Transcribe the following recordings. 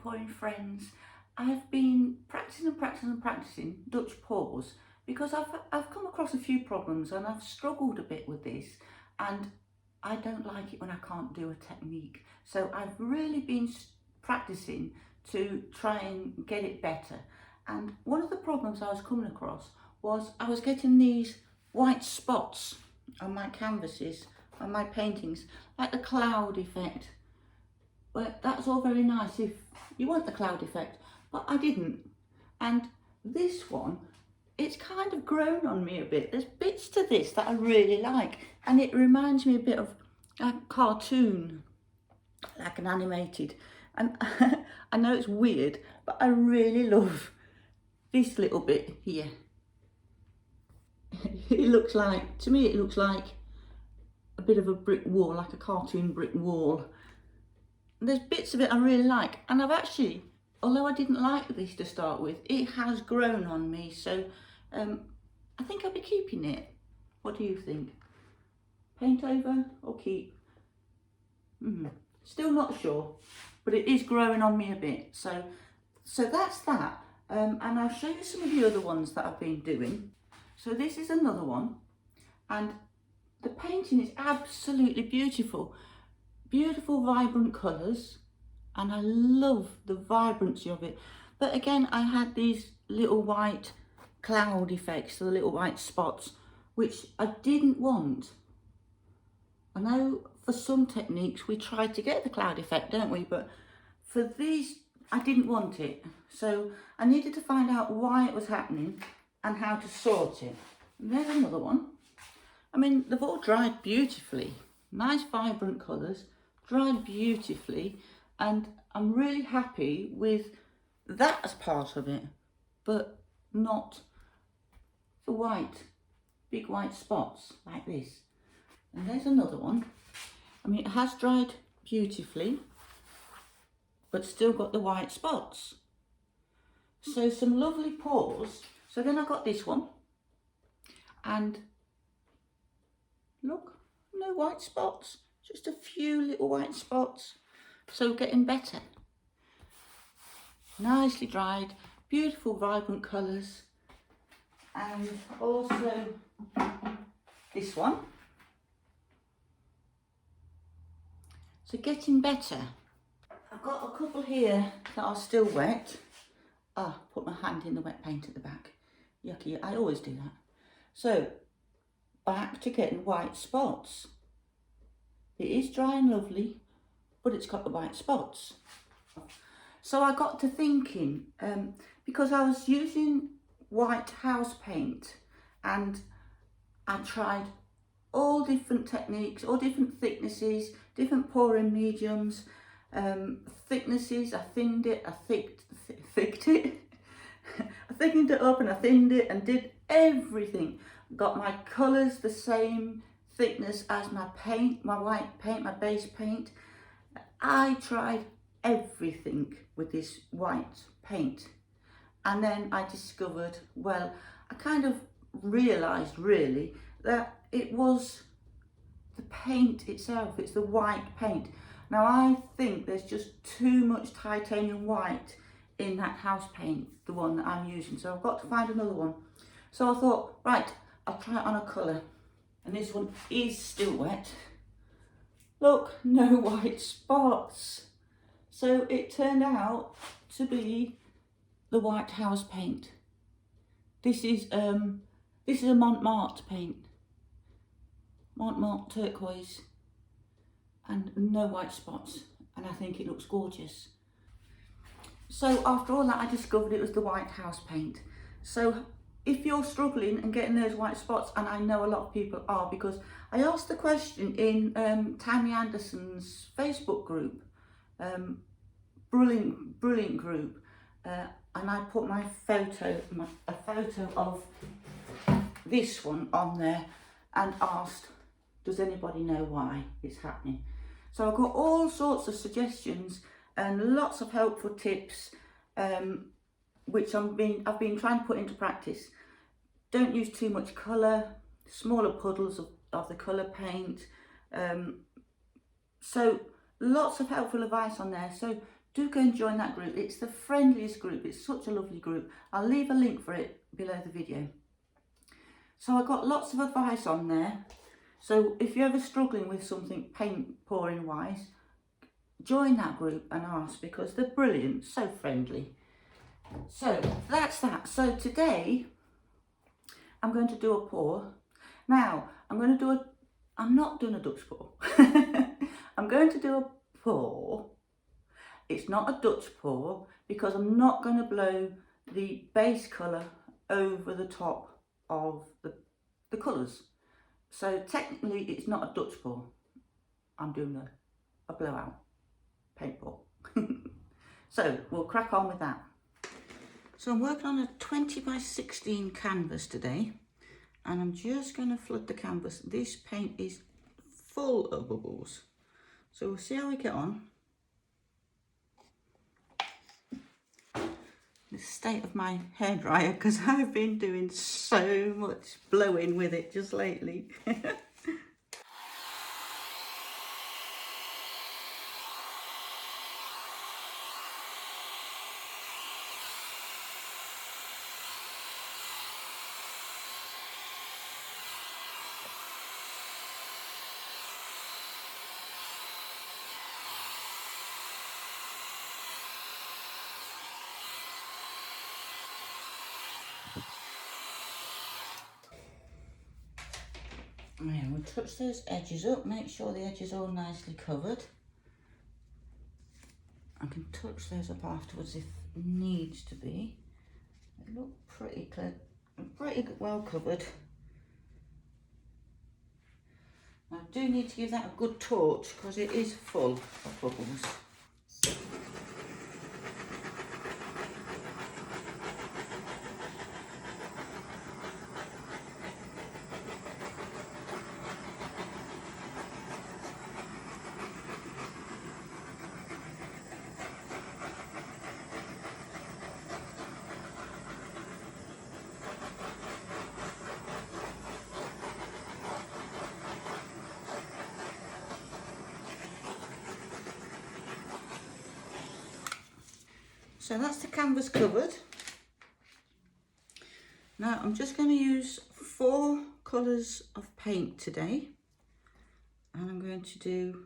pouring friends. I've been practicing Dutch pours because I've come across a few problems and I've struggled a bit with this, and I don't like it when I can't do a technique. So I've really been practicing to try and get it better. And one of the problems I was coming across was I was getting these white spots on my canvases, on my paintings, like the cloud effect. But that's all very nice if you want the cloud effect, but I didn't. And this one, it's kind of grown on me a bit. There's bits to this that I really like, and it reminds me a bit of a cartoon, like an animated. And I know it's weird, but I really love this little bit here. It looks like, to me, it looks like a bit of a brick wall, like a cartoon brick wall. There's bits of it I really like, and I've actually, although I didn't like this to start with, it has grown on me, so I think I'll be keeping it. What do you think? Paint over or keep? Still not sure, but it is growing on me a bit, so that's that. And I'll show you some of the other ones that I've been doing. So this is another one, and the painting is absolutely beautiful. Beautiful vibrant colours, and I love the vibrancy of it. But again, I had these little white cloud effects, the little white spots, which I didn't want. I know for some techniques we try to get the cloud effect, don't we? But for these, I didn't want it. So I needed to find out why it was happening and how to sort it. And there's another one. I mean, they've all dried beautifully. Nice vibrant colours, dried beautifully, and I'm really happy with that as part of it, but not the white, big white spots like this. And there's another one. I mean, it has dried beautifully, but still got the white spots. So some lovely pours. So then I got this one, and look, no white spots, just a few little white spots. So getting better. Nicely dried, beautiful vibrant colours. And also this one. So getting better. I've got a couple here that are still wet. Put my hand in the wet paint at the back. Yucky, I always do that. So back to getting white spots. It is dry and lovely, but it's got the white spots. So I got to thinking, because I was using white house paint, and I tried all different techniques, all different thicknesses, different pouring mediums, thicknesses. I thinned it, I thicked it. I thickened it up and I thinned it and did everything. Got my colours the same thickness as my paint, my white paint, my base paint. I tried everything with this white paint, and then I discovered, well, I kind of realised really that it was the paint itself. It's the white paint. Now I think there's just too much titanium white in that house paint, the one that I'm using, so I've got to find another one. So I thought, right, I'll try it on a colour, and this one is still wet. Look, no white spots. So it turned out to be the white house paint. This is a Mont paint, Mont turquoise, and no white spots, and I think it looks gorgeous. So after all that, I discovered it was the white house paint. So if you're struggling and getting those white spots, and I know a lot of people are, because I asked the question in Tammy Anderson's Facebook group, brilliant group, and I put my photo, a photo of this one on there, and asked, does anybody know why it's happening? So I got all sorts of suggestions and lots of helpful tips, which I've been trying to put into practice. Don't use too much colour, smaller puddles of the colour paint. So lots of helpful advice on there. So do go and join that group. It's the friendliest group. It's such a lovely group. I'll leave a link for it below the video. So I got lots of advice on there. So if you're ever struggling with something paint pouring wise, join that group and ask, because they're brilliant, so friendly. So that's that. So today I'm going to do a pour. Now I'm not doing a Dutch pour. I'm going to do a pour. It's not a Dutch pour because I'm not going to blow the base colour over the top of the colours. So technically it's not a Dutch pour. I'm doing a blowout paint pour. So we'll crack on with that. So I'm working on a 20 by 16 canvas today, and I'm just going to flood the canvas. This paint is full of bubbles, so we'll see how we get on. The state of my hairdryer, because I've been doing so much blowing with it just lately. Now we'll touch those edges up, make sure the edges are all nicely covered. I can touch those up afterwards if needs to be. They look pretty clear, pretty well covered. I do need to give that a good torch because it is full of bubbles. So that's the canvas covered. Now I'm just going to use 4 colours of paint today, and I'm going to do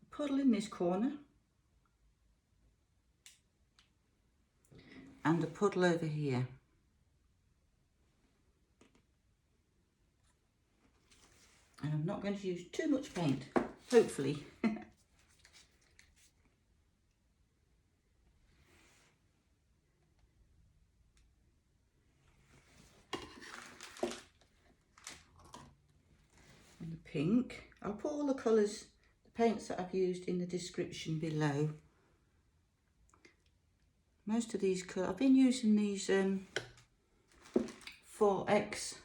a puddle in this corner and a puddle over here. And I'm not going to use too much paint, hopefully. Pink. I'll put all the colours, the paints that I've used in the description below. Most of these colours, I've been using these 4X,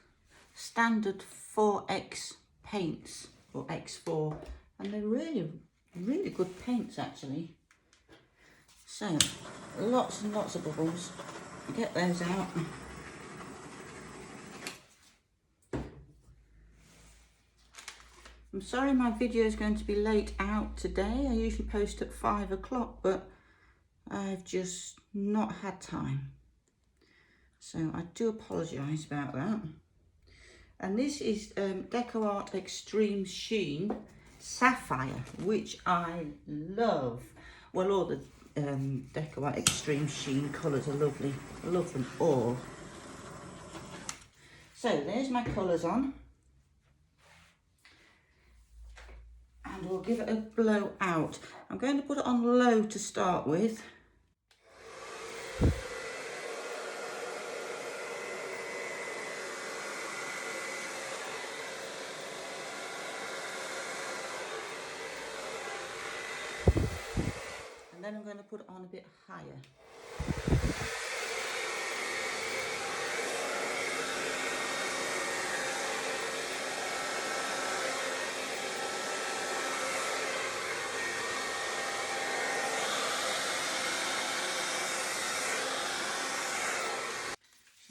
standard 4X paints, or X4, and they're really good paints actually. So, lots and lots of bubbles. Get those out. I'm sorry my video is going to be late out today. I usually post at 5 o'clock, but I've just not had time. So I do apologise about that. And this is Deco Art Extreme Sheen Saphire, which I love. Well, all the Deco Art Extreme Sheen colours are lovely. I love them all. So there's my colours on. And we'll give it a blow out. I'm going to put it on low to start with. And then I'm going to put it on a bit higher.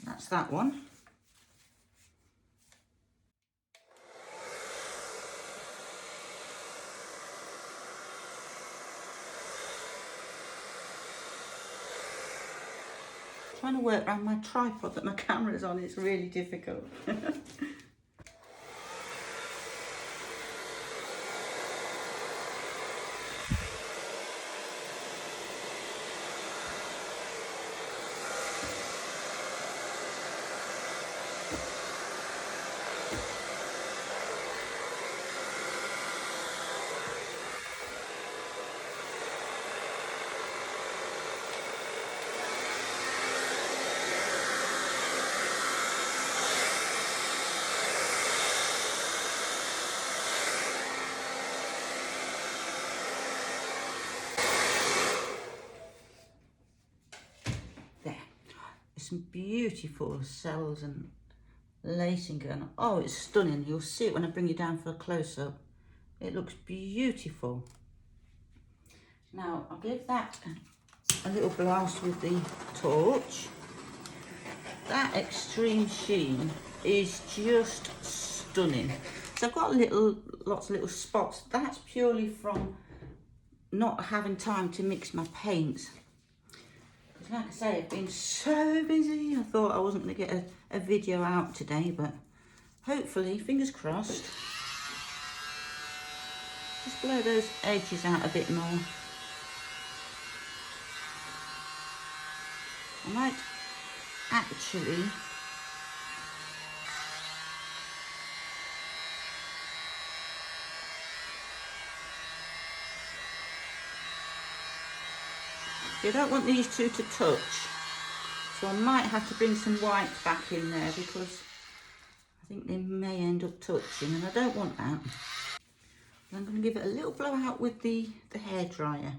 That's that one. Trying to work around my tripod that my camera's on, it's really difficult. Some beautiful cells and lacing going on. Oh, it's stunning. You'll see it when I bring you down for a close-up. It looks beautiful. Now I'll give that a little blast with the torch. That extreme sheen is just stunning. So I've got lots of little spots. That's purely from not having time to mix my paints. Like I say, I've been so busy. I thought I wasn't going to get a video out today, but hopefully, fingers crossed. Just blow those edges out a bit more. I might actually you don't want these two to touch, so I might have to bring some white back in there because I think they may end up touching and I don't want that. I'm going to give it a little blowout with the hairdryer.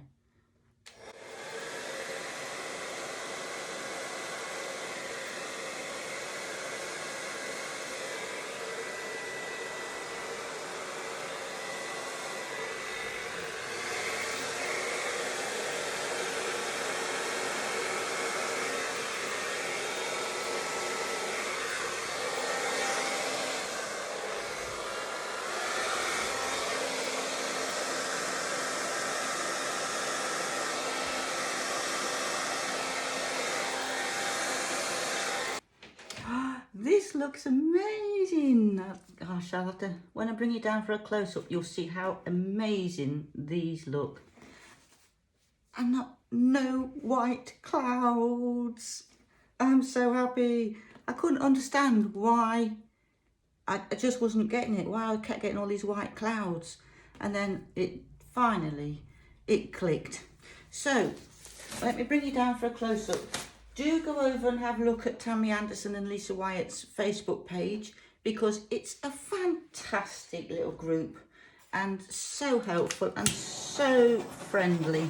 This looks amazing. Gosh, I'll have to, when I bring you down for a close-up, you'll see how amazing these look. And no white clouds. I'm so happy. I couldn't understand why I just wasn't getting it, why I kept getting all these white clouds. And then it finally, it clicked. So, let me bring you down for a close-up. Do go over and have a look at Tammy Anderson and Lisa Wyatt's Facebook page because it's a fantastic little group and so helpful and so friendly.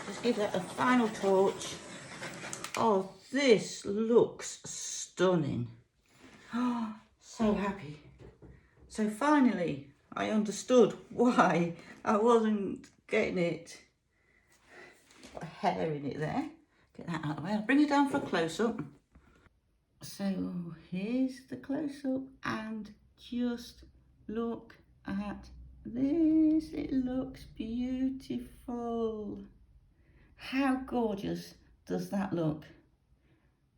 Just give that a final torch. Oh, this looks stunning. Oh, so happy. So finally, I understood why I wasn't getting it. Got hair in it there. Get that out of the way. I'll bring it down for a close-up. So here's the close-up and just look at this. It looks beautiful. How gorgeous does that look?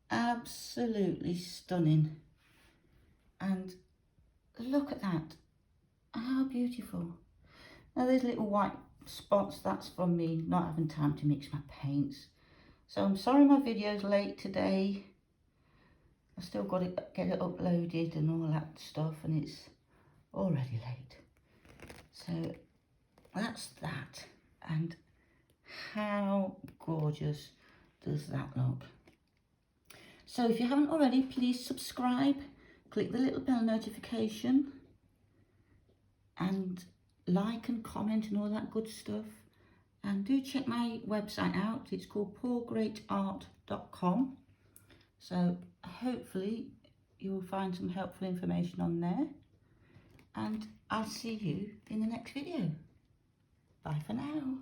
Absolutely stunning. And look at that. How beautiful. Now there's little white spots, that's from me not having time to mix my paints. So I'm sorry my video's late today. I've still got to get it uploaded and all that stuff and it's already late. So that's that. And how gorgeous does that look? So if you haven't already, please subscribe, click the little bell notification and like and comment and all that good stuff. And do check my website out. It's called poorgreatart.com. So hopefully you'll find some helpful information on there. And I'll see you in the next video. Bye for now.